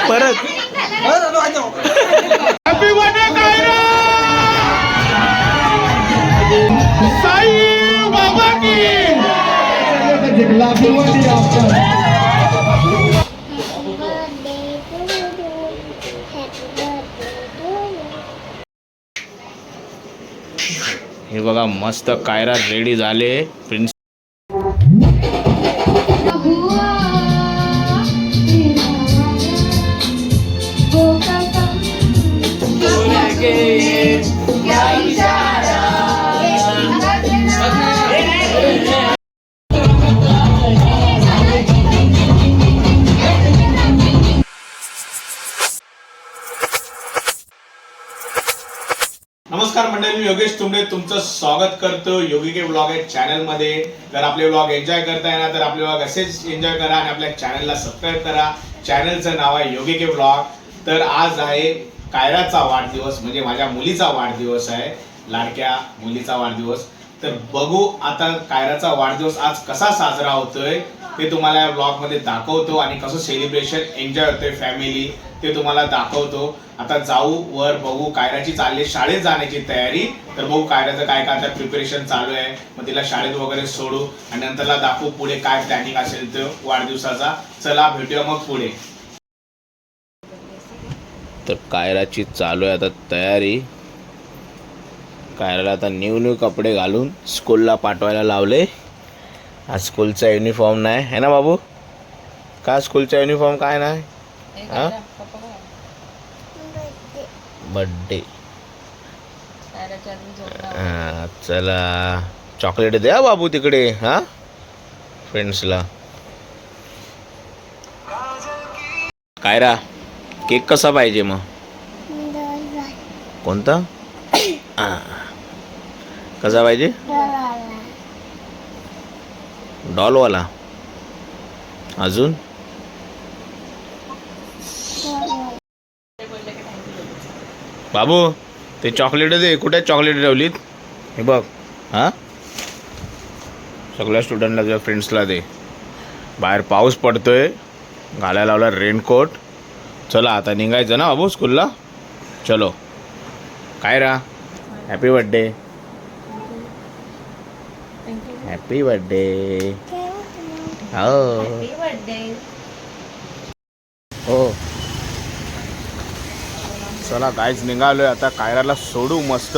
परत happy birthday Kiara Sai Baba की हे बघा मस्त कायरा रेडी झाले प्रिन्स नमस्कार मंडळी, मी योगेश तुंबडे तुमचं स्वागत करतो योगी के ब्लॉग या चॅनल मध्ये. तर आपले ब्लॉग एन्जॉय करताय ना, तर आपले ब्लॉग असेच एन्जॉय करा आणि आपल्या चॅनलला सबस्क्राईब करा. चॅनलचं नाव आहे योगी के ब्लॉग. तर आज आहे कायराचा वाढदिवस, म्हणजे माझ्या मुलीचा वाढदिवस आहे, लाडक्या मुलीचा वाढदिवस. तर बघू आता कायराचा वाढदिवस आज कसा साजरा होतोय ते तुम्हाला या ब्लॉग मध्ये दाखवतो आणि कसं सेलिब्रेशन एन्जॉय होतोय फॅमिली ते तुम्हाला दाखवतो. आता जाऊ वर बघू. कायराची चालली शाळेत जाण्याची तयारी. तर बघू कायराचं काय काय आता प्रिपरेशन चालू आहे. मग तिला शाळेत वगैरे सोडू आणि नंतरला दाखवू पुढे काय प्लॅनिंग असेल तो वाढदिवसाचा. चला भेटूया मग पुढे. तर कायराची चालू आहे आता तयारी. कायराला आता न्यू कपडे घालून स्कूलला पाठवायला लावले. आज स्कूलचा युनिफॉर्म नाही है ना बाबू? का स्कूलचा युनिफॉर्म काय नाही? हा बर्थडे. चला चॉकलेट द्या बाबू तिकडे हा फ्रेंड्सला. कायरा केक कसा पाहिजे मग? कोणता कसा पाहिजे? डॉलवाला. अजून बाबू ते चॉकलेट दे. कुठे चॉकलेट ठेवलीत हे बघ. हां सगळ्या स्टुडंटला तुझ्या फ्रेंड्सला दे. बाहेर पाऊस पडतोय, घालायला लावला रेनकोट. चला आता निघायचं ना बाबू स्कूलला. चलो Kaira happy birthday. Happy birthday. हो चला गाईज निघालोय आता कायराला सोडू मस्त,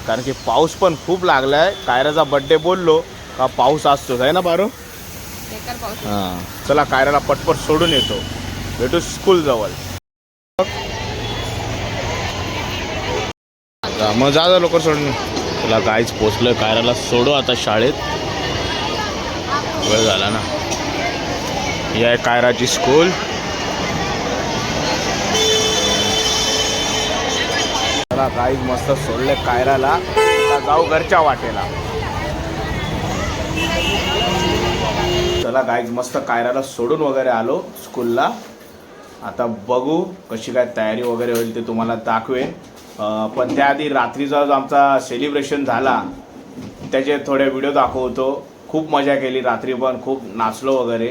कारण की पाऊस पण खूप लागलाय. कायराचा बर्थडे बोललो का पाऊस असतोच आहे ना बारो. हां चला कायराला पटपट सोडून येतो. भेटू स्कूल जवळ. मग जा लवकर सोडून. चला गाईज पोचलोय. कायराला सोडू आता शाळेत. वेळ झाला ना. ही आहे कायराची स्कूल. चला गाईज मस्त सोडले कायराला. आता जाऊ घरच्या वाटेला. चला गाईज मस्त कायराला सोडून वगैरे आलो स्कूलला. आता बघू कशी काय तयारी वगैरे होईल ते तुम्हाला दाखवेन. पण त्याआधी रात्रीचा जो आमचा सेलिब्रेशन झाला त्याचे थोडे व्हिडिओ दाखवतो. खूप मजा केली रात्री, पण खूप नाचलो वगैरे.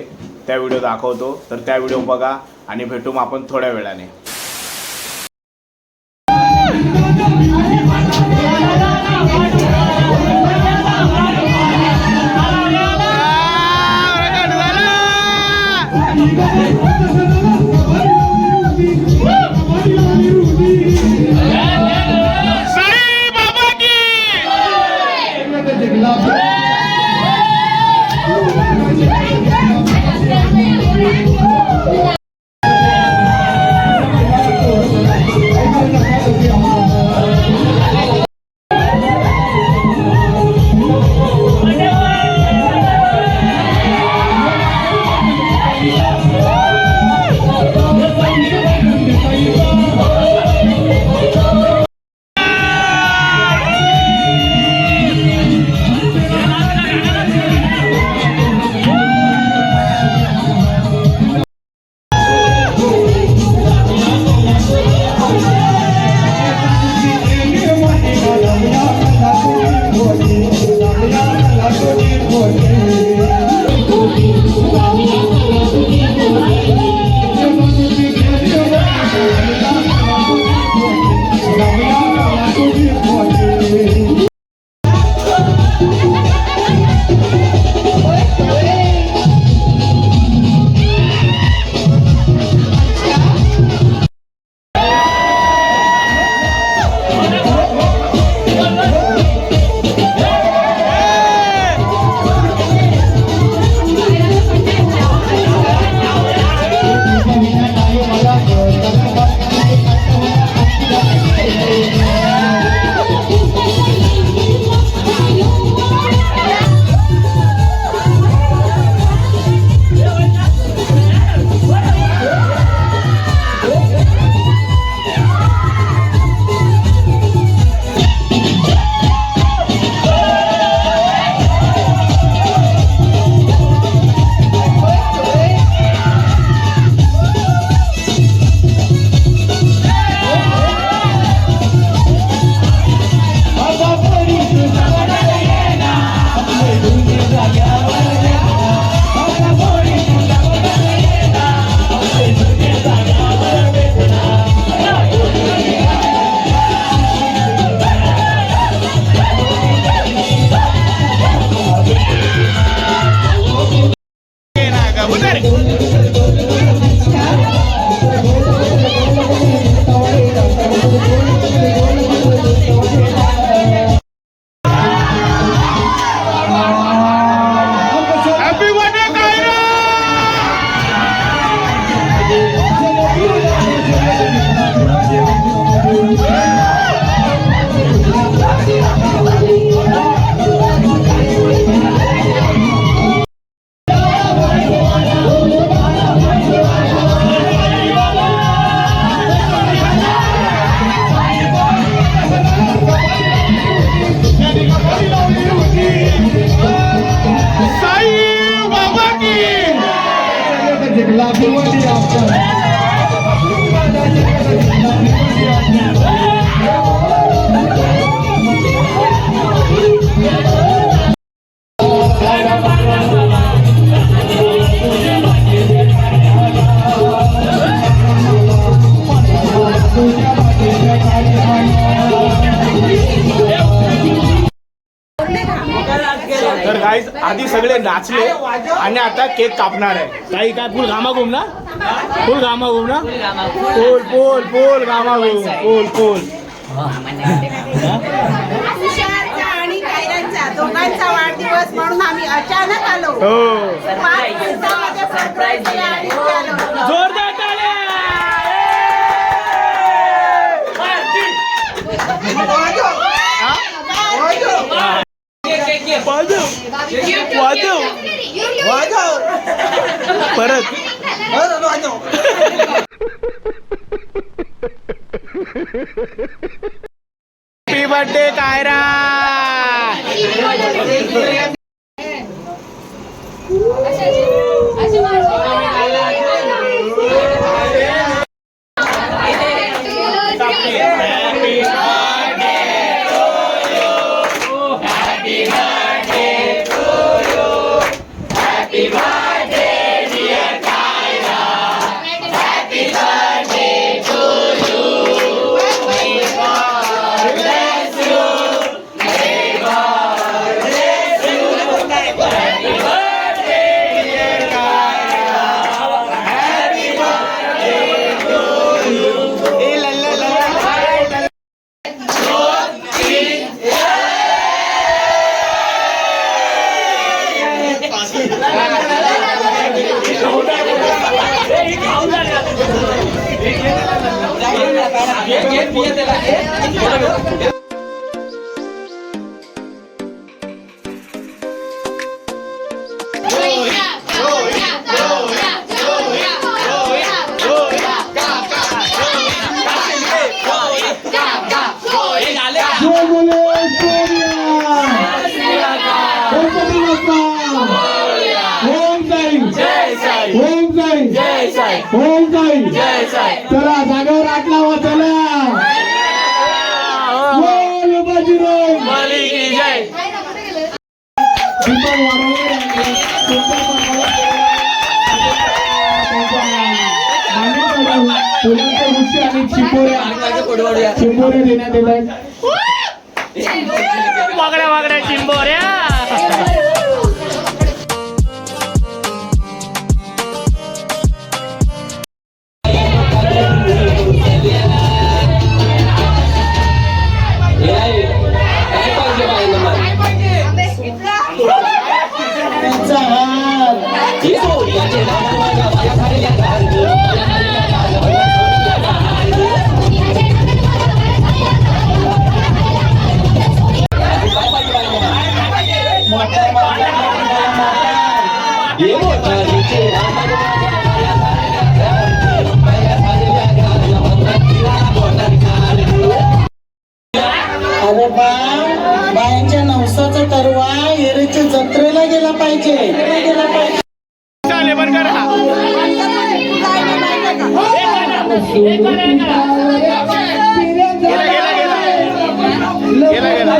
त्या व्हिडिओ दाखवतो. तर त्या व्हिडिओ बघा आणि भेटू मग आपण थोड्या वेळाने. तर गाईज आधी सगळे नाचले आणि आता केक कापणार आहे. काही काय फुल घामाघूम ना, फुल घामाघूम ना, फुल फुल फुल घामाघूम, फुल फुल. आणि कायरांचा दोघांचा वाढदिवस म्हणून आम्ही अचानक आलो. हो, 5 मिनिटांमध्ये सरप्राईज आणि आलो. जोरदार टाळ्या. परत हॅपी बर्थडे कायरा. चला जागेवर आठ लावा. चला बोल बजरंग बली की जय. फुलांचे वृक्ष आणि चिंबोऱ्या देण्यात येत आहेत. वागड्या वागड्या चिंबोऱ्या. गरबा बायांच्या नवसाचा तरवा एरेच्या जत्रेला गेला पाहिजे चालेल बंद करा. गेला गेला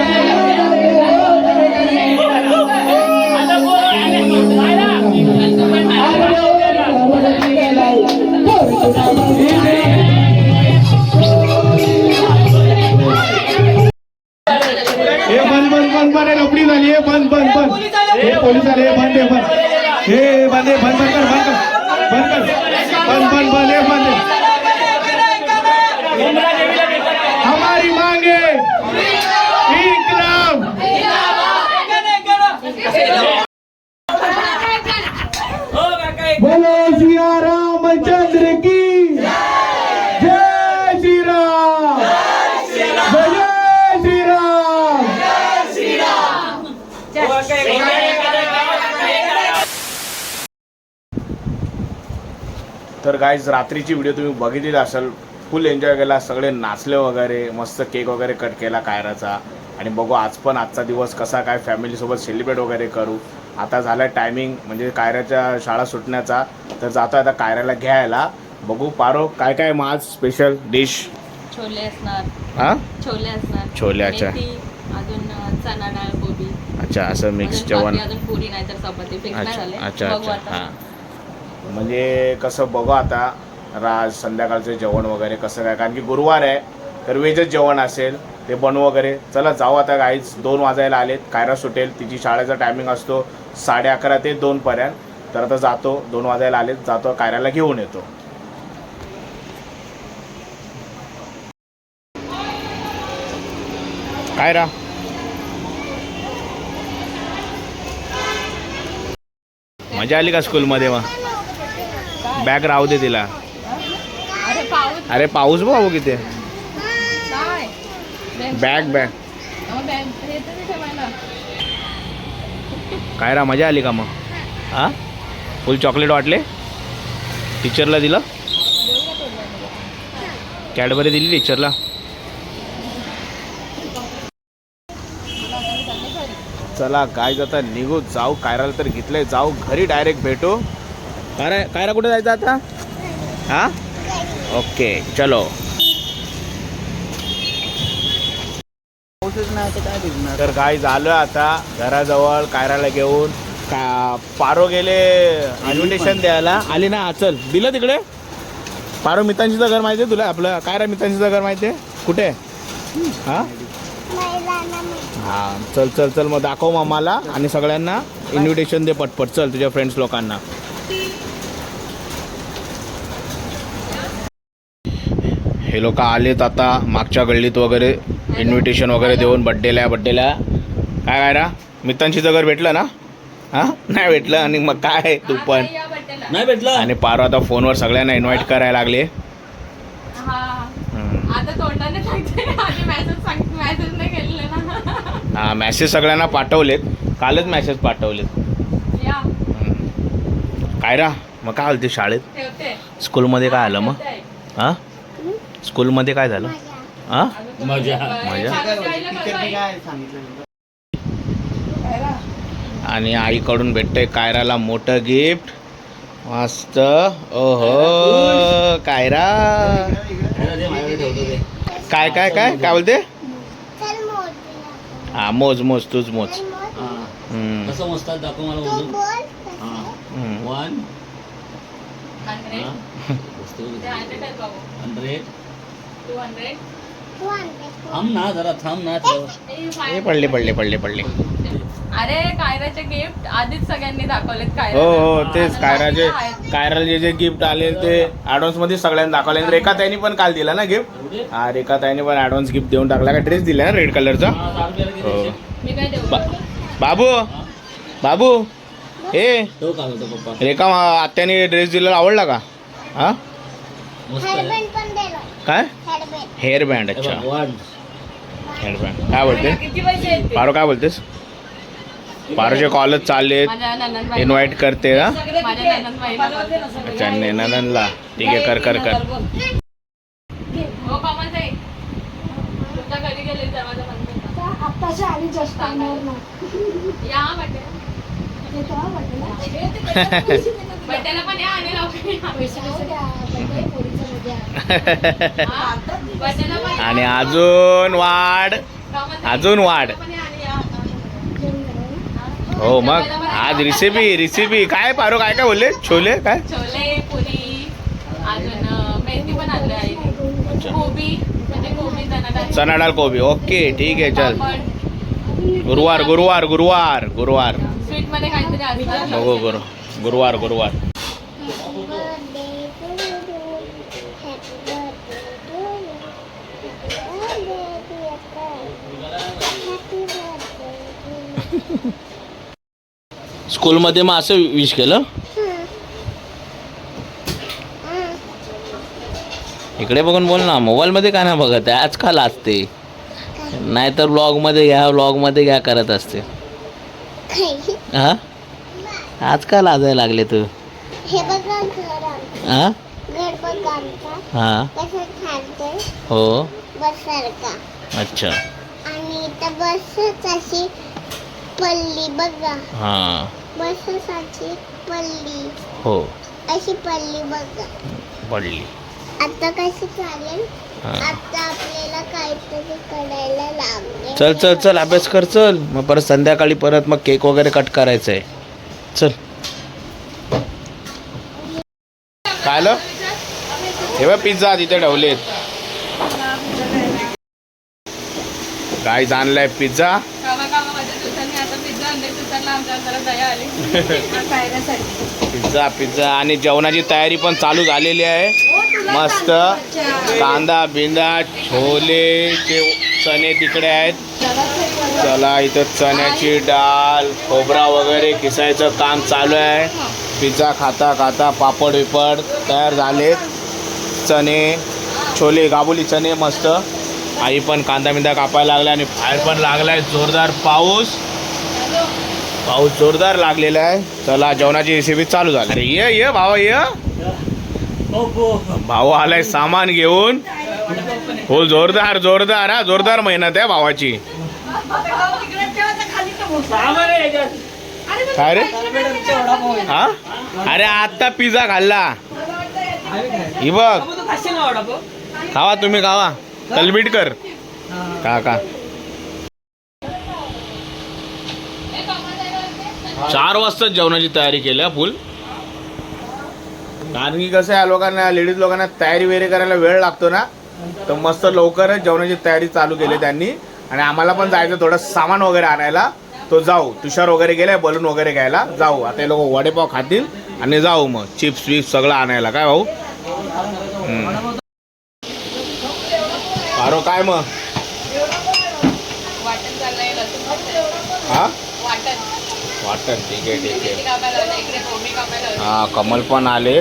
हे बंद बंद बंद बंद लपडी झाली हे बंद बंद बंद हे पोलीस आले हे बंद हे बंद हे बंद हे बंद बंद कर बंद कर बंद कर बंद बंद बंद हे बंद हमारी मांगे इनकलाब बोलो सिया रामचंद्र की जय श्री राम जय श्री राम. तर गाईज रात्रीची व्हिडिओ तुम्ही बघितली असेल. फुल एन्जॉय केला, सगळे नाचले वगैरे, मस्त केक वगैरे कट केला कायराचा. आणि बघू आज पण आजचा दिवस कसा काय फॅमिलीसोबत सेलिब्रेट वगैरे करू. आता झालं टायमिंग म्हणजे कायराच्या शाळा सुटण्याचा, तर जातो आता कायराला घ्यायला. बघू पारो काय काय मग आज स्पेशल डिश. छोले असणार. हां छोले असणार. छोले, अच्छा. मेथी, अजून चना डाळ कोबी. अच्छा असं मिक्स अजून जेवण. बाकी अजून पुरी नाही तर चपाती फिक्स नाही झाले. अच्छा बघू अच्छा आता. हां म्हणजे कसं बघू आता राज संध्याकाळचं जेवण वगैरे कसं काय, कारण की गुरुवार आहे तर वेजच जेवण असेल ते बनवू वगैरे. चला जाऊ आता गाईज. 2 वाजायला आलेत, कायरा सुटेल. तिची शाळेचा टायमिंग असतो 11:30 ते 2 पर्यंत. तर आता जातो, 2 वाजायला आलेत, जातो कायराला घेऊन येतो. कायरा मजा आली का स्कूलमध्ये? मग बॅग राहू दे तिला. अरे पाऊस बघू किती. बॅग बॅग कायरा मजा आली का मग? हां फुल चॉकलेट वाटले? टीचरला दिलं? कॅडबरी दिली टीचरला? चला काय जाता निघू, जाऊ कायराला तर घेतलंय, जाऊ घरी डायरेक्ट भेटू. कायरा कुठे जायचं आता? हां ओके चलो. तर काय झालं आता घराजवळ कायराला घेऊन. का पारो गेले इन्व्हिटेशन द्यायला, आली ना. चल दिलं तिकडे. पारो मितांशीचं घर माहिती आहे तुला? आपलं कायरा मितांशीचं घर माहिती आहे कुठे? हां हां चल चल चल मग दाखव मामाला आणि सगळ्यांना इन्व्हिटेशन दे पटपट. चल तुझ्या फ्रेंड्स लोकांना. हे लोक आलेत आता मागच्या गल्लीत वगैरे इन्व्हिटेशन वगैरे देऊन बड्डेला. काय काय रा मित्रांशीचं घर भेटलं ना? हां नाही भेटलं आणि मग काय तू पण नाही भेटलं. आणि पारो आता फोनवर सगळ्यांना इन्व्हाइट करायला लागले. आता तोंडाने सांगते आधी मेसेज नाही केलेले ना. हां मॅसेज सगळ्यांना पाठवलेत, कालच मॅसेज पाठवलेत. या काय रा मग काय आलं ते शाळेत ठेवते. स्कूलमध्ये काय आलं मग? हां स्कूलमध्ये काय झालं? हां मजा आणि आईकडून भेटतंय कायराला मोठं गिफ्ट. मस्त. ओहो कायरा काय काय काय काय बोलते? हा मोज मोज तूच मोज. कसं मोजतात दाखव मला मोजून. 1 थांब ना जरा थांब ना. हे पडले. अरे कायराचे गिफ्ट आधीच सगळ्यांनी दाखवलेत. काय हो हो तेच कायराला जे गिफ्ट आले ते ॲडव्हान्स मध्ये सगळ्यांना दाखवले. रेखा ताईनी पण काल दिला ना गिफ्ट. हा रेखा ताईनी पण ॲडव्हान्स गिफ्ट देऊन टाकला. का ड्रेस दिला ना रेड कलरचा? हो मी काय देऊ? बाबू हे तो काय होतो पप्पा? रेखा आत्याने ड्रेस दिलेला आवडला का? हा काय हेअर बँड? अच्छा हेअर बँड. काय बोलते किती पैसे आहेत ते? पारो? काय बोलतेस? पारोचे कॉलेज चाललेत, माझ्या ननंदबाई इन्व्हाइट करते ना? माझ्या ननंदबाईला अच्छा नंदनला. ठीक आहे कर हो कामाच आहे. तुमच्या घरी गेले दरवाजा बंद. कशी आली जस्ट या बड्डेला पण या आणि आणि अजून वाढ अजून वाढ. हो मग आज रेसिपी काय पारो काय काय बोलले छोले काय छोले पुरी अजून मेथी पण आणली आहे गोबी म्हणजे गोबी चना डाळ कोबी. ओके ठीक आहे चल. गुरुवार स्वीट मध्ये काहीतरी असतं. बघू गुरुवार स्कूलमध्ये मग असं विश केलं. इकडे बघून बोल ना. मोबाईलमध्ये काय ना बघत आहे आजकाल असते नाहीतर व्लॉगमध्ये घ्या करत असते. हा आजकाल लाजायला लागले तू. हे बघा घर हा घर बघा आमचा हा कसं खालतंय हो बससारखा अच्छा आणि इथं बसच अशी पल्ली बघा हा बसच अशी पल्ली हो अशी पल्ली बघा पडली. आता कशी चालेल हा. आता आपल्याला काहीतरी करायला लागेल. चल चल चल अभ्यास कर चल. मग परत संध्याकाळी परत मग केक वगैरे कट करायचं आहे. चल काय आलं हे बघ पिझ्झा तिथे ठेवलेत. काय आणलाय पिझ्झा. पिझ्झा आणि जेवणाची तयारी पण चालू झालेली आहे. मस्त कांदा बिंदा छोले चणे तिकडे आहेत. चला इथं चण्याची डाळ खोबरा वगैरे किसायचं काम चालू आहे. पिझ्झा खाता खाता पापड विपड तयार झालेत. चणे छोले गाबुली चणे मस्त. आई पण कांदा बिंदा कापायला लागला आणि बाहेर पण लागलाय जोरदार पाऊस जोरदार लागलेला आहे. चला जेवणाची रेसिपी चालू झाली. अरे ये भावा ये भाऊ आलाय सामान घेऊन. हो जोरदार हा जोरदार मेहनत आहे भावाची. काय रे हा अरे आत्ता पिझ्झा खाल्ला. ही बघ खावा तुम्ही खावा. तलबीटकर का 4 वाजता जेवणाची तयारी केली फुल. कारण की कसं आहे लोकांना लेडीज लोकांना तयारी वगैरे करायला वेळ लागतो ना तर मस्त लवकरच जेवणाची तयारी चालू केली त्यांनी. आणि आम्हाला पण जायचं थोडं सामान वगैरे आणायला. तो जाऊ तुषार वगैरे गेलाय बलून वगैरे घ्यायला. जाऊ आता हे लोक वडेपाव खातील आणि जाऊ मग चिप्स विप्स सगळं आणायला. काय भाऊ अरे काय मग हा वाटण ठीक आहे हा. कमल पण आले.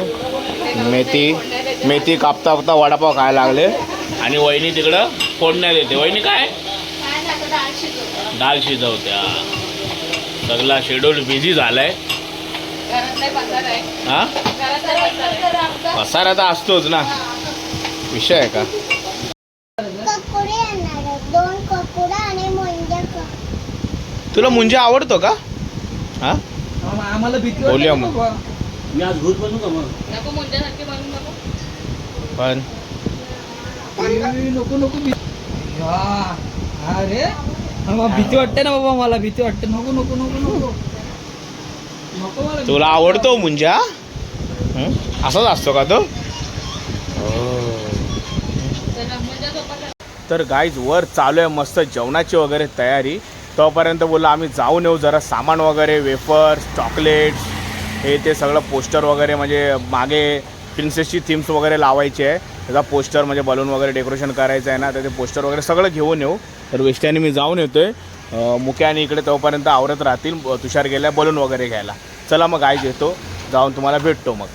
मेथी कापता वडापाव खायला लागले. आणि वहिनी तिकडं फोडण्यात येते. वहिनी काय डाळ शिजवत्या. सगळा शेड्यूल बिझी झालाय हा. पसारा तर असतोच ना विषय आहे का. ककुडे आणणार आहे. 2 ककुडा आणि मुंजा. तुला मुंजा आवडतो का हा आम्हाला भीती बोलूया मग. मी आज भूत बनू का मग पण नको अरे भीती वाटते ना बाबा. मला भीती वाटते. नको मला. तुला आवडतो मुंजा असाच असतो का तो. तर गाईज वर चालू आहे मस्त जेवणाची वगैरे तयारी. तोपर्यंत बोललो आम्ही जाऊन येऊ जरा सामान वगैरे वेफर्स चॉकलेट्स हे ते सगळं पोस्टर वगैरे म्हणजे मागे प्रिन्सेसची थीम्स वगैरे लावायची आहे. त्याचा पोस्टर म्हणजे बलून वगैरे डेकोरेशन करायचं आहे ना तर ते पोस्टर वगैरे सगळं घेऊन येऊ. तर वेष्ट्याने मी जाऊन येतोय. मुक्याने इकडे तोपर्यंत आवरत राहतील. तुषार गेल्या बलून वगैरे घ्यायला. चला मग गाईज येतो जाऊन तुम्हाला भेटतो मग.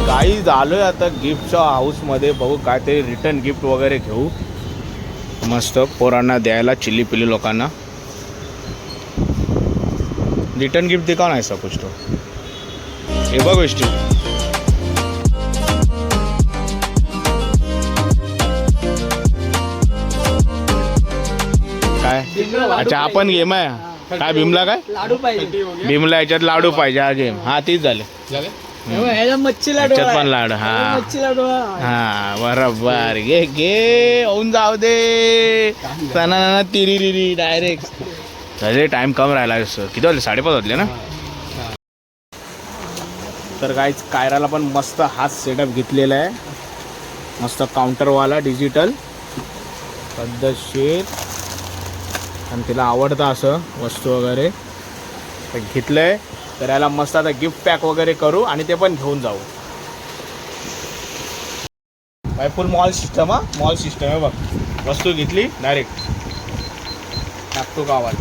गाईज आलोय आता गिफ्टच्या हाऊसमध्ये. बघू काहीतरी रिटर्न गिफ्ट वगैरे घेऊ मस्त पोरांना द्यायला. चिल्ली पिल्ली लोकांना रिटर्न गिफ्ट दिखाओ ना ऐसा कुछ तो. हे बघ गोष्टी काय अच्छा आपण गेम आहे काय भीमला काय लाडू पाहिजे भीमला याच्यात लाडू पाहिजे हा गेम हा तीच झाले ह्याच्यात मच्छी लाडू याच्यात आहे. पण लाडू हा मच्छी लाडू आहे. हा बरोबर घे घे होऊन जाऊ दे सणा तिरी डायरेक्ट झाले टाइम कम राहिला किती वाजले 5:30 वाजले ना तर गाईच कायराला पण मस्त हाच सेटअप घेतलेला आहे मस्त काउंटरवाला डिजिटल पद्धतशीर आणि तिला आवडतं असं वस्तू वगैरे तर घेतलंय तर याला मस्त आता गिफ्ट पॅक वगैरे करू आणि ते पण घेऊन जाऊ बाय फुल मॉल सिस्टम हा मॉल सिस्टम आहे बघ वस्तू घेतली डायरेक्ट टाकतो गावात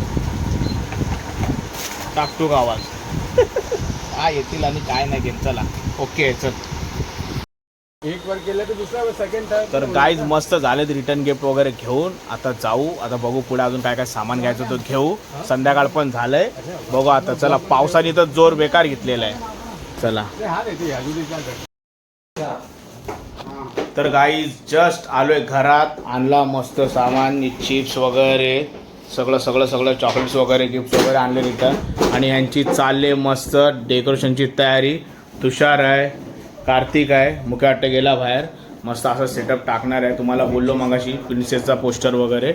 काय येतील आणि काय नाही घेऊन चला ओके चल एक वर केलं तर दुसरा सेकंड तर गाईज मस्त झालेत रिटर्न गिफ्ट वगैरे घेऊन आता जाऊ आता बघू पुढे अजून काय काय सामान घ्यायचं तो घेऊ संध्याकाळ पण झालंय बघू आता चला पावसाने तर जोर बेकार घेतलेला आहे चला तर गाईज जस्ट आलोय घरात आणला मस्त सामान चिप्स वगैरे सगळं चॉकलेट्स वगैरे गिफ्ट वगैरे आणले रिटर्न आणि यांची चालले मस्त डेकोरेशनची तयारी तुषार आहे कार्तिक आहे मुख्य वाटतं गेला बाहेर मस्त असं सेटअप टाकणार आहे तुम्हाला बोललो मगाशी प्रिन्सेसचा पोस्टर वगैरे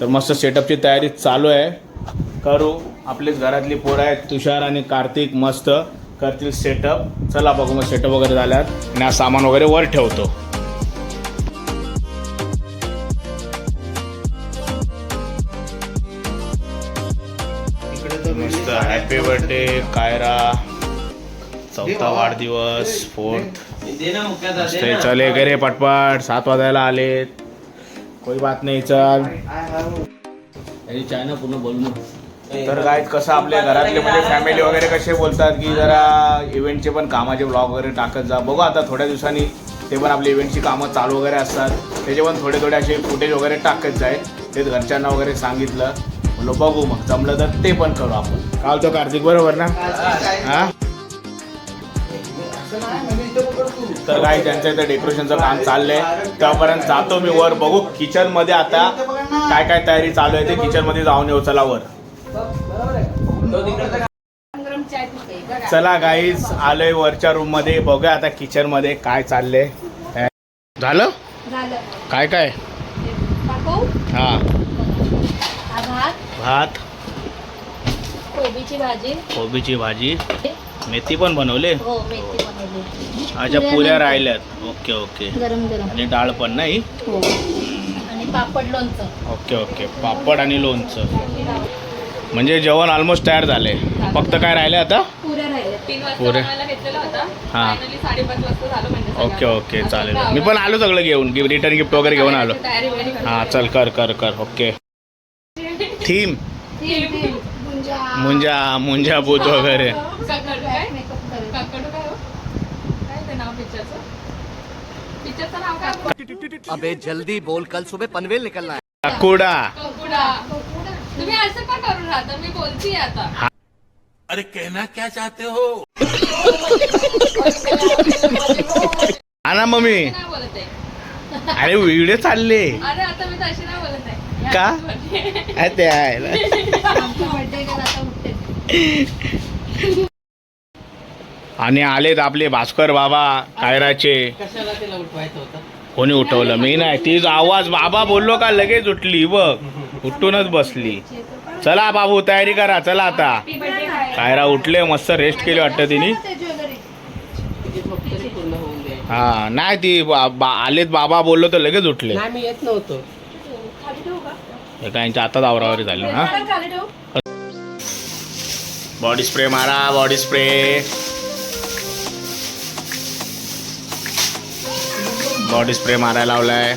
तर मस्त सेटअपची तयारी चालू आहे करू आपलीच घरातली पोरं आहेत तुषार आणि कार्तिक मस्त करतील सेटअप चला बघू मग सेटअप वगैरे झाल्यात आणि हा सामान वगैरे वर ठेवतो मस्त हॅपी बर्थडे कायरा 4था वाढदिवस 4th चले गेले पटपट 7 वाजायला आलेत कोई बात नाही चल चायना पूर्ण बोलणं तर काय कसं आपल्या घरातले म्हणजे फॅमिली वगैरे कसे बोलतात की जरा इव्हेंटचे पण कामाचे ब्लॉग वगैरे टाकत जा बघू आता थोड्या दिवसांनी ते पण आपले इव्हेंटची कामं चालू वगैरे असतात त्याचे पण थोडे असे फुटेज वगैरे टाकत जाईल ते घरच्यांना वगैरे सांगितलं बोलो बघू मग जमलं तर ते पण करू आपण काय होतं कार्तिक बरोबर ना हां तर काय त्यांचं इथं डेकोरेशनचं काम चाललंय त्यापर्यंत जातो मी वर बघू किचनमध्ये आता काय काय तयारी चालू आहे ते किचनमध्ये जाऊन येऊ चला वर चला गाईज आलोय वरच्या रूम मध्ये बघूया आता किचन मध्ये काय चाललंय झालं काय काय हा भात कोबीची भाजी मेथी पण बनवले हो मेथी बनवली अच्छा पुऱ्या राहिल्यात ओके ओके गरम गरम आणि डाळ पण नाही हो आणि पापड लोणचं ओके पापड आणि लोणचं म्हणजे जेवण ऑलमोस्ट तयार झाले फक्त काय राहिले आता पुऱ्या राहिल्या 3 वाजता पुऱ्या. बनवायला घेतलेला होता हा. फायनली 5:30 वाजता झालं म्हणजे सगळं. ओके चालेल आता मी पण आलो सगळं घेऊन रिटर्न गिफ्ट वगैरे घेऊन आलो तयारी वगैरे करतो. हा चल कर ओके थीम मुंजा भूत वगैरे काकडू काय काकडू काय हो? काय ते नाव पिक्चरचं नाव काय अबे जल्दी बोल कल सुबह पनवेल निकलना है काकुडा ककुडा तुम्ही असं का करून राहता मी बोलतीये आता अरे कहना क्या चाहते हो हा ना मम्मी नाही बोलत आहे अरे व्हिडिओ चालले अरे आता मी तशी नाही बोलत आहे का? ते आहे आणि आलेत आपले भास्कर बाबा कायराचे कशाला तिला उठवायचं होतं कोणी उठवलं मी नाही ती आवाज बाबा बोललो का लगेच उठली बघ उठूनच बसली चला बाबू तयारी करा चला आता कायरा उठले मस्त रेस्ट केली वाटतं तिने पूर्ण होऊन जाईल हा नाही ती आलेत बाबा बोललो तर लगेच उठले नाही मी येत नव्हतो हे काय यांच्या आताच आवरावरी झाली हा बॉडी स्प्रे मारा बॉडी स्प्रे बॉडी स्प्रे मारायला लावलाय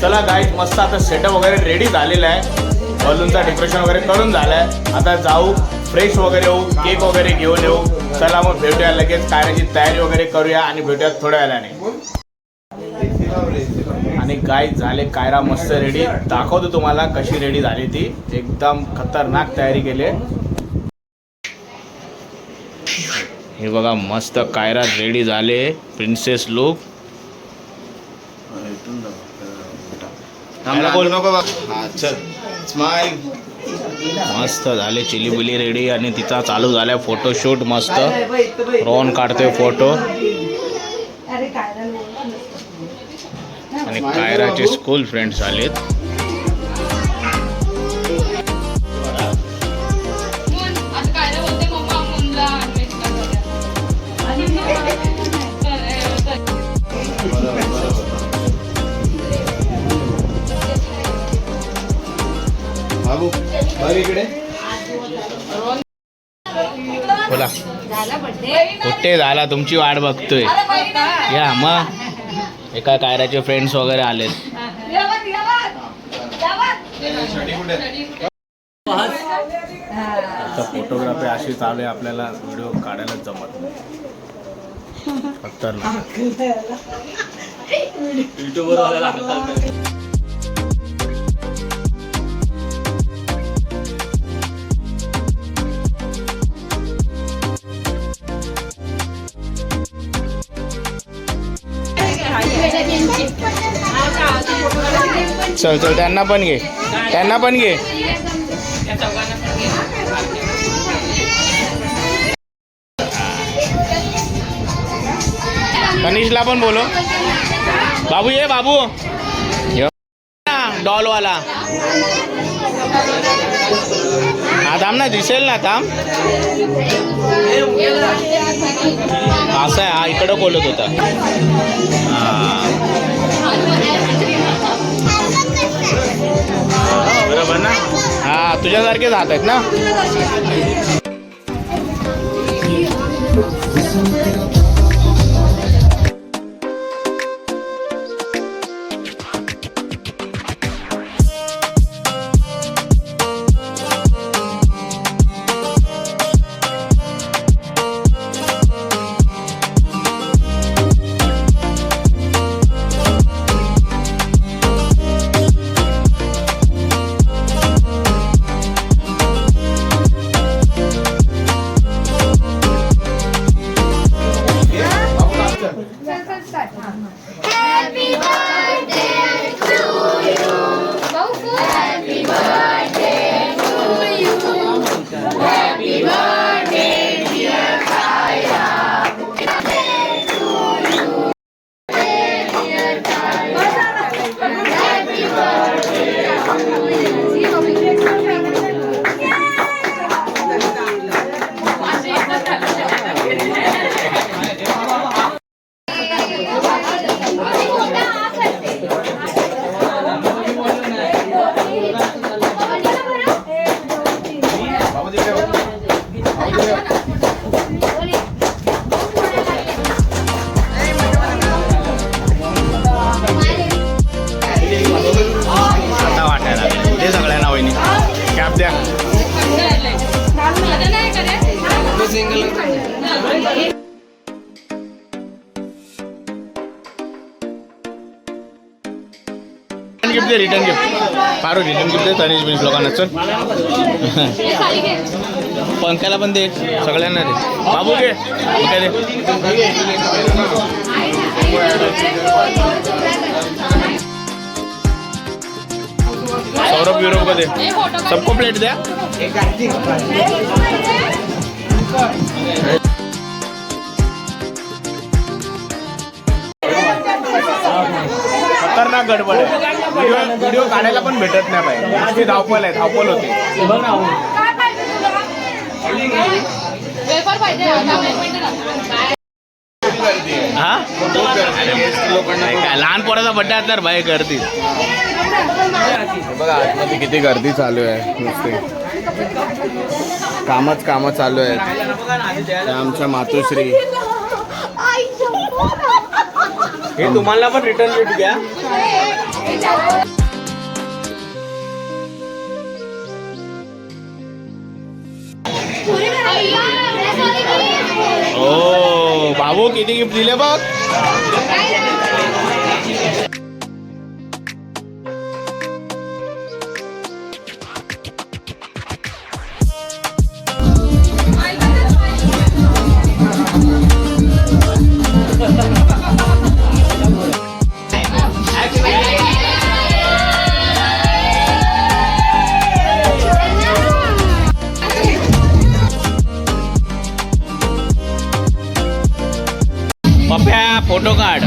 चला गाईज मस्त आता सेटअप वगैरे रेडी झालेला आहे बलूनचा डेकोरेशन वगैरे करून झालाय आता जाऊ फ्रेश वगैरे होऊ केक वगैरे घेऊन येऊ चला मग भेटूया लगेच कायची तयारी वगैरे करूया आणि भेटूया थोड्या वेळाने आणि काय झाले कायरा मस्त रेडी. दाखवतो तुम्हाला कशी रेडी झाली ती. एकदम खतरनाक तयारी केली. हे बघा मस्त कायरा रेडी झाले प्रिन्सेस लुक. बोल नको स्माईल. मस्त झाले चिलीबिली रेडी आणि तिचा चालू झालाय फोटोशूट. मस्त रोहन काढतोय फोटो आणि कायराचे स्कूल फ्रेंड्स आलेत. आता काय बोलते मम्मा मुनला बाबू बघ इकडे. बोला कुठे झाला तुमची वाट बघतोय. या मग एका कायराचे फ्रेंड्स वगैरे आलेत. आता फोटोग्राफी अशी चालू आहे आपल्याला व्हिडिओ काढायला जमत नाही. खतरनाक. चल चल त्यांना पण घे. त्यांना पण घे. तनिषला पण बोलो. बाबू ये बाबू डॉलवाला. हा थांब ना दिसेल ना थांब. असं आहे हा इकडं बोलत होता. बरोबर ना. हा तुझ्यासारखेच हात आहेत ना. गिफ्ट दे. रिटर्न गिफ्ट फारू. रिटर्न गिफ्ट दे तनिष बिनिश लोकांना. चल पंख्याला पण दे. सगळ्यांना दे. बाबू घे. पंख्या दे. सौरभ युरोप को दे. सबको प्लेट द्या. खतरनाक गडबड आहे. व्हिडिओ काढायला पण भेटत नाही पाहिजे. नुसती धावपल आहे. धावपल होते. हा काय लहान पोराचा बड्डे असल्यावर बाय करतील. बघा आतमध्ये किती गर्दी चालू आहे. नुसते कामं चालू आहेत. आमच्या मातोश्री. हे तुम्हाला पण रिटर्न गिफ्ट घ्या. ओ बाबू किती गिफ्ट दिले बघ. फोटो काढ.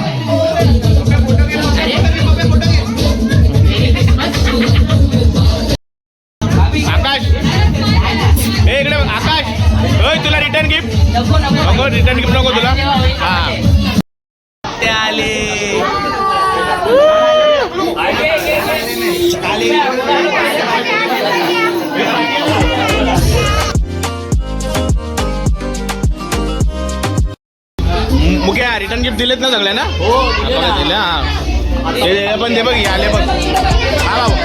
आकाश हे इकडे बघ. आकाश होय तुला रिटर्न गिफ्ट नको. रिटर्न गिफ्ट नको तुला. हा ते आले. मुख्या रिटर्न गिफ्ट दिलेत ना सगळ्यांना. हो दिले. हा ते पण ते बघ आले बघ. हा बाबा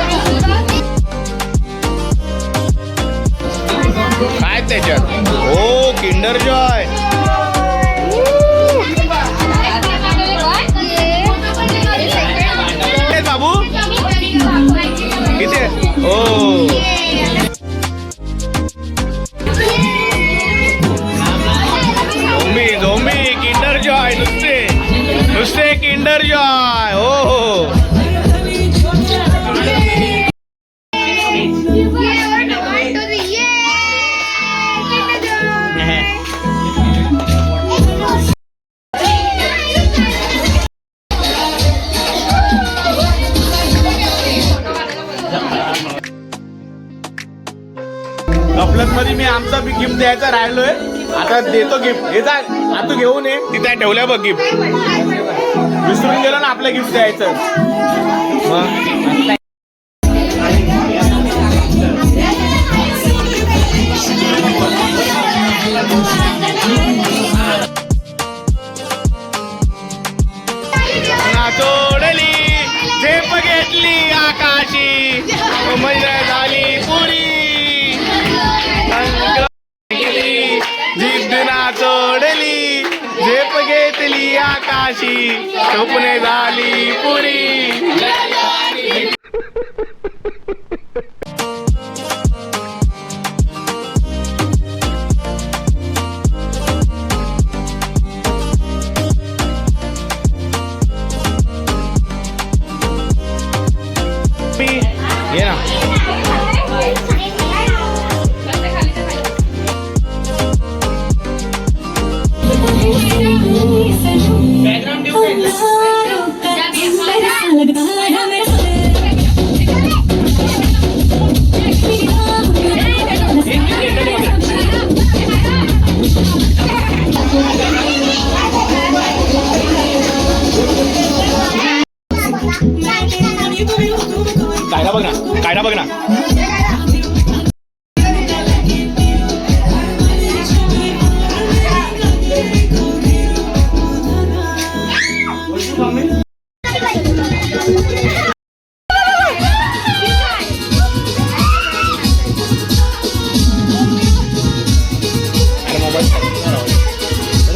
काय त्याच्यात. हो किंडर जॉय. बाबू किती. हो झोंबी किंडर जॉय. नुसते किंडर जॉय. हो हो मध्ये मी आमचा गिफ्ट द्यायचा राहिलोय. आता देतो गिफ्ट. हे जा आता घेऊन ये. तिथे ठेवलंय बघ गिफ्ट. विसरून गेलो ना आपलं गिफ्ट द्यायचं. सोडली झेप घेतली आकाशी मजा झाली पुरी. जिद्दना सोडली झेप घेतली आकाशी स्वप्ने झाली पुरी. ये ना कायदा बघ ना. कायदा बघ ना.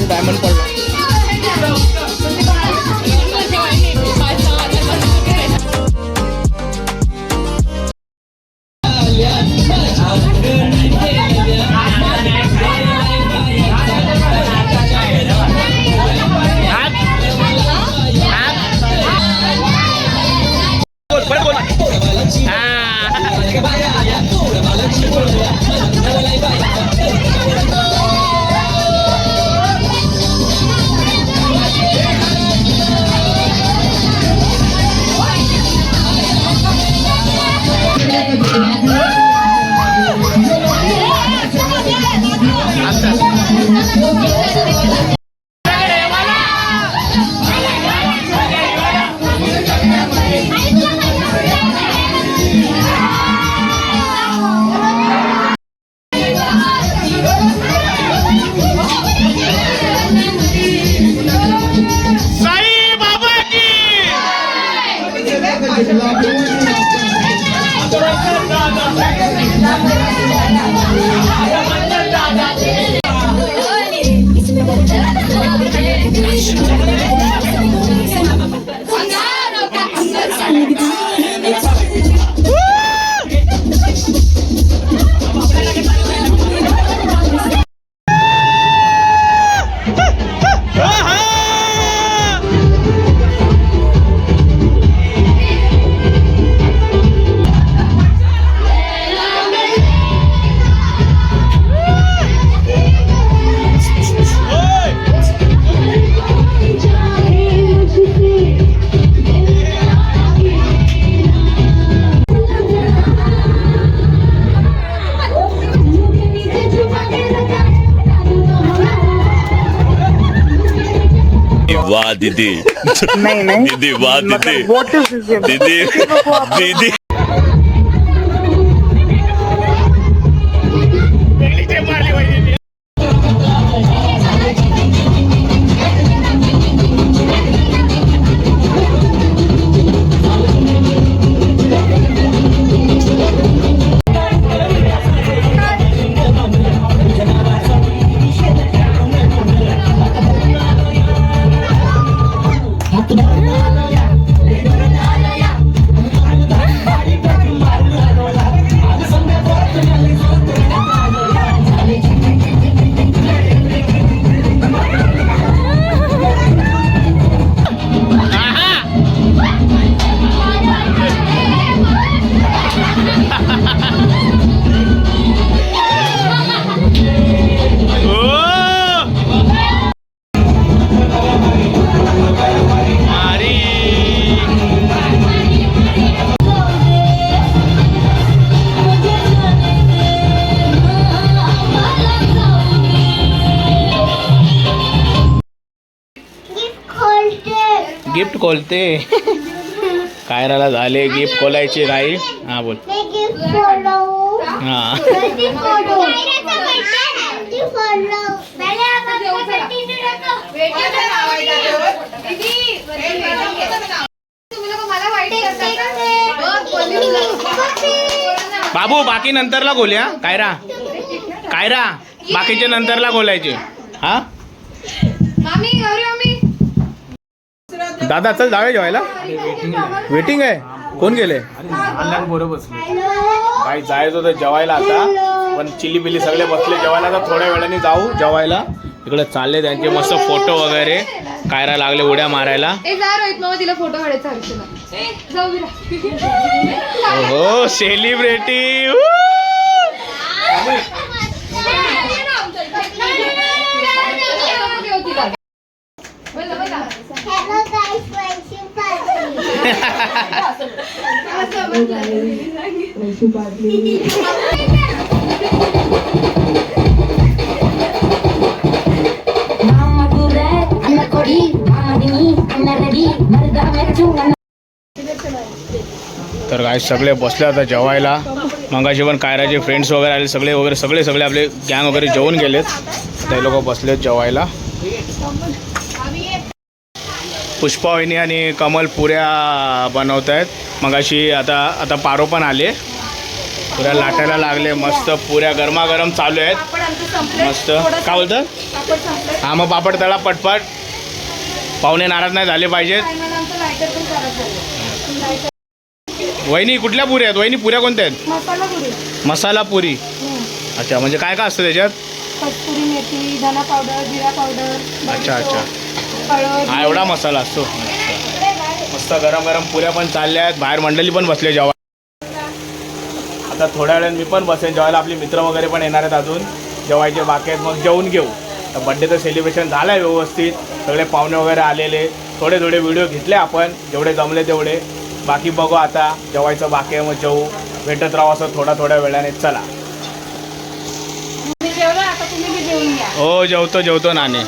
डायमंड पडला. वाह दीदी दीदी वाह दीदी दीदी दीदी गिफ्ट खोलते कायराला झाले गिफ्ट खोलायचे काही हा बोल मी गिफ्ट खोलू हा कधी खोलू कधी खोलू पहिले आपण कधी नको बाबू बाकी नंतरला खोल्या कायरा कायरा बाकीचे नंतरला खोलायचे हा मामी गौरी मामी दादा चल जाऊया जेवायला वेटिंग आहे कोण गेले बरोबर काही जायचं होतं जेवायला आता पण चिली बिली सगळे बसले जेवायला आता थोड्या वेळाने जाऊ जेवायला इकडे चालले त्यांचे मस्त फोटो वगैरे कायरा लागले उड्या मारायला ए जा रोहित मामा तिला फोटो काढायचा हर्षला जाऊ बिरा हो सेलिब्रिटी हॅलो गाईस फ्रेंडशिप तर काय सगळे बसले आता जेवायला मगाशी पण कायराचे फ्रेंड्स वगैरे आले सगळे आपले गँग वगैरे जेवून गेलेत ते लोक बसलेत जेवायला पुष्पा वहिनी आणि कमल पुऱ्या बनवत आहेत मगाशी आता पारो पण आले पुऱ्या लाटायला लागले मस्त पुऱ्या गरमागरम चालू आहेत मस्त काय बोलतात हा मग पापड तळा पटपट पाहुणे नाराज नाही झाले पाहिजेत वहिनी कुठल्या पुऱ्या आहेत वहिनी पुऱ्या कोणत्या आहेत मसाला पुरी अच्छा म्हणजे काय काय असतं त्याच्यात कस्तुरी मेथी धना पावडर जिरा पावडर अच्छा अच्छा हा एवढा मसाला असतो मस्त गरम गरम पुऱ्या पण चालल्या आहेत बाहेर मंडळी पण बसले जेव्हा आता थोड्या वेळाने मी पण बसेन जेवायला आपले मित्र वगैरे पण येणार आहेत अजून जेवायचे बाकी आहेत मग जेवून घेऊ तर बड्डेचं सेलिब्रेशन झालं आहे व्यवस्थित सगळे पाहुणे वगैरे आलेले थोडे व्हिडिओ घेतले आपण जेवढे जमले तेवढे बाकी बघू आता जेवायचं बाकी आहे मग जेवू भेटत राहू असं थोड्या वेळाने चला हो जेवतो नाणे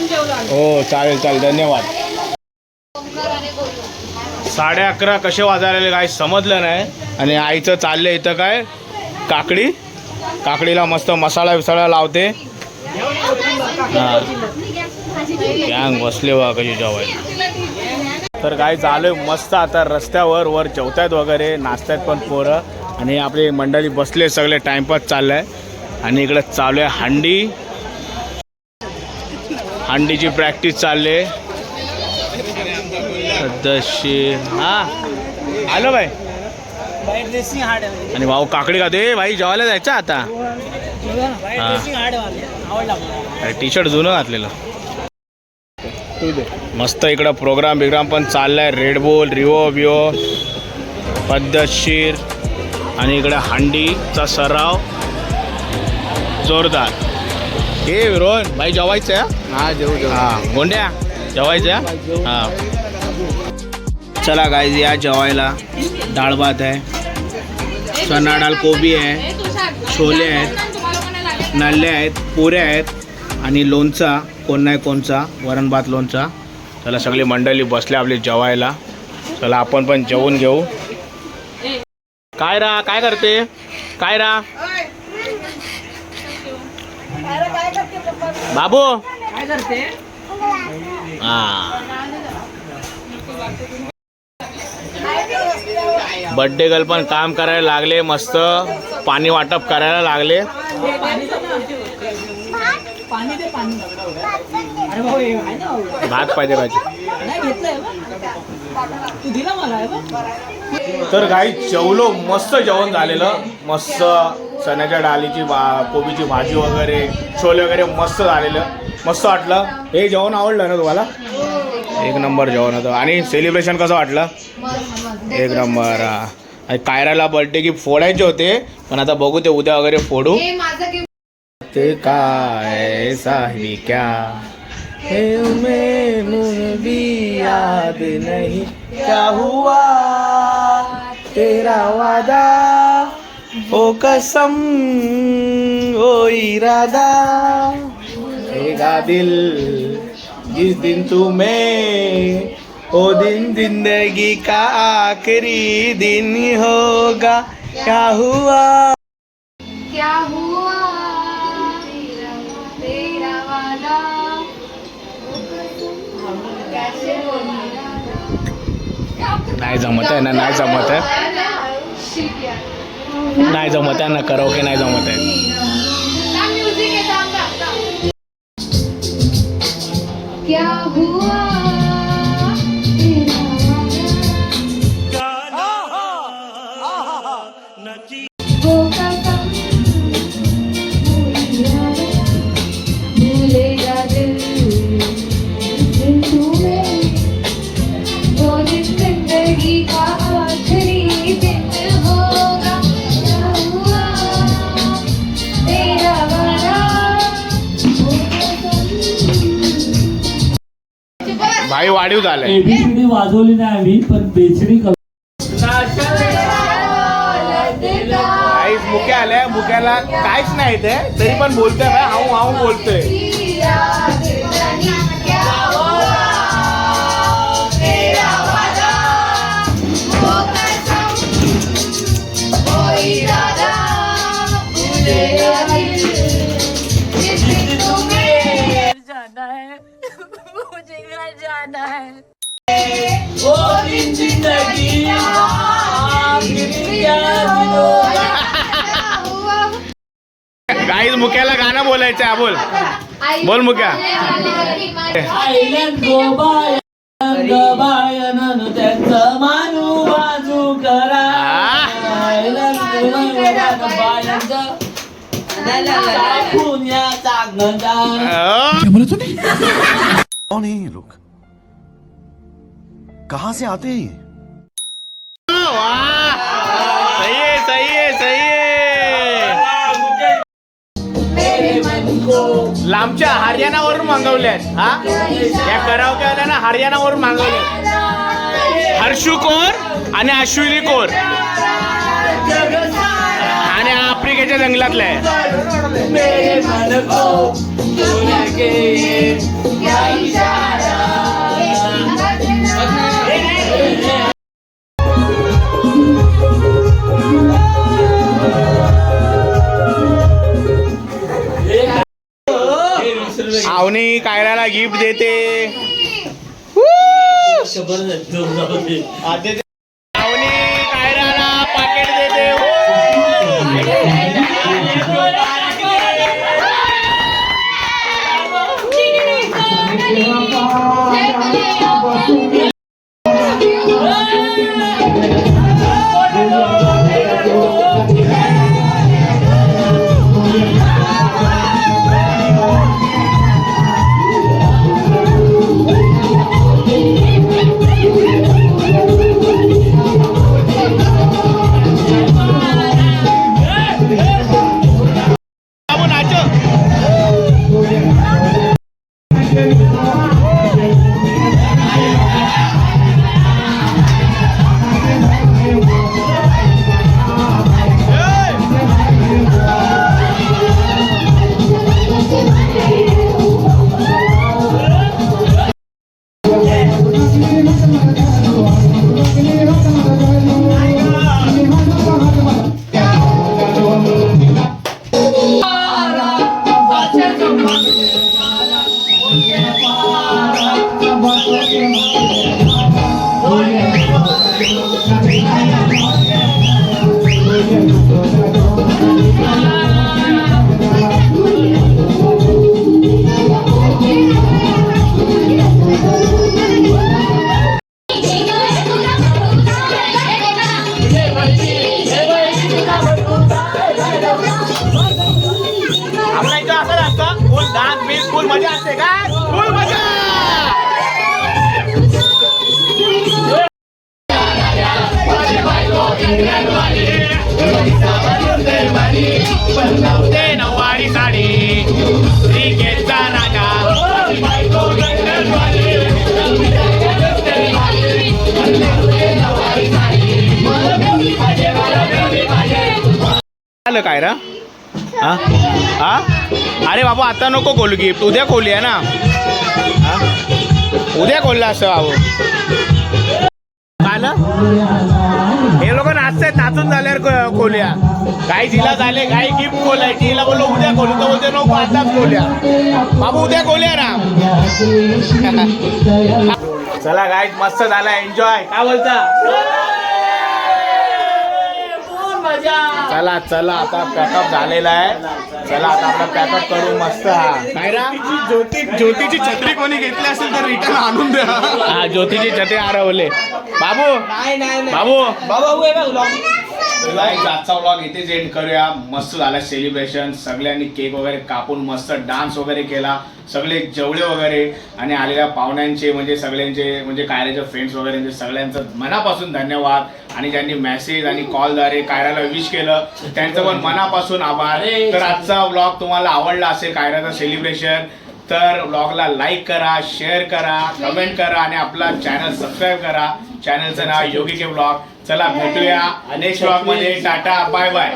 हो चालेल धन्यवाद 11:30 कसे वाजायला काय समजलं नाही आणि आईचं चाललं इथं काय काकडीला मस्त मसाला विसाळा लावते हां गँग बसले वा कशी जेवायला तर काय चालू आहे मस्त आता रस्त्यावर वर जेवतायत वगैरे नाचतायत पण पोरं आणि आपली मंडळी बसले सगळे टाइमपास चाललाय आणि इकडे चालू आहे हंडीची प्रॅक्टिस चालले हां आलो बाई आणि भाऊ काकडी खाते भाई जेवायला जायचं आता टी शर्ट जुनं घातलेलं मस्त इकडं प्रोग्राम पण चाललाय रेड बुल रिओ पद्धतशीर आणि इकडे हंडीचा सराव जोरदार हे विरोन भाई जेवायचं आहे हां जेवू हां गोंड्या जेवायचं आहे हां चला गाईज या जेवायला डाळ भात आहे चना डाळ कोबी आहे छोले आहेत नल्ले आहेत पुऱ्या आहेत आणि लोणचा कोण नाही कोणचा वरण भात लोणचा चला सगळी मंडळी बसले आपली जेवायला. चला आपण पण जेवून घेऊ. काय रा काय करते काय रा बाबू काय करते? बर्थडे गर्ल पण काम करायला लागले. मस्त पाणी वाटप करायला लागले. पाणी दे पाणी. अरे भाऊ हे आहे ना भाऊ. भात पाहिजे पाहिजे. नाही घेतलंय बा. तू दिला मला आहे बा. तर काही जेवलो. मस्त जेवण झालेलं. मस्त चण्याच्या डाळीची कोबीची भाजी वगैरे छोले वगैरे मस्त झालेलं. मस्त वाटलं. हे जेवण आवडलं ना तुम्हाला? एक नंबर जेवण होतं. आणि सेलिब्रेशन कसं वाटलं? एक नंबर. कायराला बर्थडे गिफ्ट फोडायचे होते पण आता बघू ते उद्या वगैरे फोडू. ते काय साही क्या भी याद नहीं क्या हुआ तेरा वादा ओ कसम ओ इरादा रहेगा दिल जिस दिन तुम्हें ओ दिन जिंदगी का आखिरी दिन होगा क्या हुआ क्या हुआ तेरा वादा कैसे नाही जमत आहे ना. नाही जमत आहे. नाही जमत आहे ना. कराओके नाही जमत आहे. म्युझिक आहे. क्या हुआ भूलेगा दिल तुम्हें वो दिन जिंदगी का आखिरी दिन होगा क्या हुआ तेरा वादा भाई वाढीव झालंय. एबीसीडी वाजवली नाही आम्ही पण बेसरी काहीच मुक्या आल्या. मुक्याला काहीच नाही ते तरी पण बोलतोय ना. हाऊ हाऊ बोलतोय. गाईज मुक्याला गाणं बोलायचं आहे. बोल बोल मुक्या. त्यांचं मानू बाजू करा. कौन है ये लोग? कहाँ से आते हैं ये? सही है सही है सही है. लांबच्या हरियाणावरून मागवल्यात. हा या करावक्याला ना हरियाणावरून मागवले. हर्षू कोर आणि अश्विनी कोर आणि आफ्रिकेच्या जंगलातले आहे. आवनी कायराला गिफ्ट देते. आवनी कायराला पाकिट देते. आलं काय रा हा हा अरे बाबा आता नको खोलू गिफ्ट उद्या खोलूया ना हा उद्या खोललं असं बाबू आलं हे लोक नाचतात नाचून झाल्यावर खोलूया काही जिला झाले काही गिफ्ट खोलायची हिला बोललो उद्या खोलू तर बोलते नको आताच खोलूया बाबू उद्या खोलूया ना चला गाईज मस्त झाला एन्जॉय काय बोलता चला चला आता पॅकअप झालेला आहे चला आता आपला पॅकअप करू मस्त हा काय रा ज्योतीची छत्री कोणी घेतली असेल तर रिटर्न आणून द्या हा ज्योतीची छत्री हरवले बाबू बाबू आजचा व्लॉग इथेच एंड करूया मस्त झाला सेलिब्रेशन सगळ्यांनी केक वगैरे कापून मस्त डान्स वगैरे केला सगळे जेवले वगैरे आणि आलेल्या पाहुण्यांचे म्हणजे सगळ्यांचे म्हणजे कायराचे फ्रेंड्स वगैरे सगळ्यांचं मनापासून धन्यवाद आणि ज्यांनी मेसेज आणि कॉलद्वारे कायराला विश केलं त्यांचं पण मनापासून आभार तर आजचा व्लॉग तुम्हाला आवडला असेल कायराचं सेलिब्रेशन तर व्लॉगला लाईक करा शेअर करा कमेंट करा आणि आपला चॅनल सबस्क्राईब करा चॅनलचं नाव योगी के व्लॉग चला भेटूया नेक्स्ट व्लॉग मध्ये टाटा बाय बाय